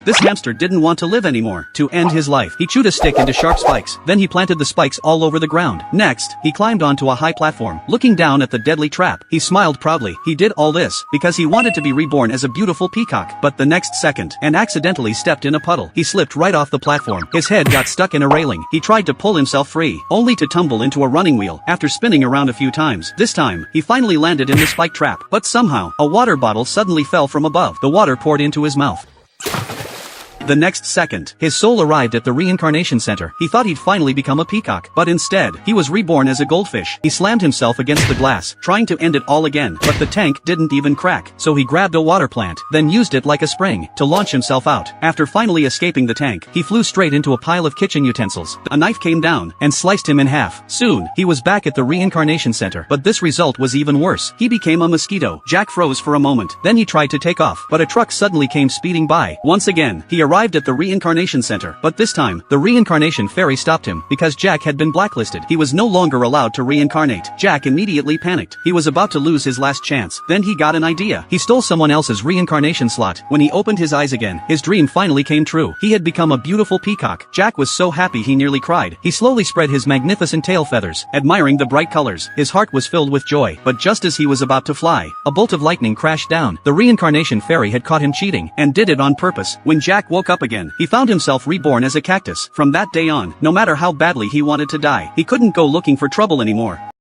This hamster didn't want to live anymore. To end his life, he chewed a stick into sharp spikes. Then he planted the spikes all over the ground. Next, he climbed onto a high platform. Looking down at the deadly trap, he smiled proudly. He did all this because he wanted to be reborn as a beautiful peacock. But the next second, and accidentally stepped in a puddle. He slipped right off the platform. His head got stuck in a railing. He tried to pull himself free, only to tumble into a running wheel. After spinning around a few times, this time, he finally landed in the spike trap. But somehow, a water bottle suddenly fell from above. The water poured into his mouth. The next second, his soul arrived at the reincarnation center. He thought he'd finally become a peacock, but instead, he was reborn as a goldfish. He slammed himself against the glass, trying to end it all again, but the tank didn't even crack. So he grabbed a water plant, then used it like a spring to launch himself out. After finally escaping the tank, he flew straight into a pile of kitchen utensils. A knife came down and sliced him in half. Soon, he was back at the reincarnation center, but this result was even worse. He became a mosquito. Jack froze for a moment, then he tried to take off, but a truck suddenly came speeding by. Once again, he arrived at the reincarnation center, but this time, the reincarnation fairy stopped him because Jack had been blacklisted. He was no longer allowed to reincarnate. Jack immediately panicked. He was about to lose his last chance. Then he got an idea. He stole someone else's reincarnation slot. When he opened his eyes again, his dream finally came true. He had become a beautiful peacock. Jack was so happy he nearly cried. He slowly spread his magnificent tail feathers, admiring the bright colors. His heart was filled with joy, but just as he was about to fly, a bolt of lightning crashed down. The reincarnation fairy had caught him cheating, and did it on purpose. When Jack woke up again, he found himself reborn as a cactus. From that day on, no matter how badly he wanted to die, he couldn't go looking for trouble anymore.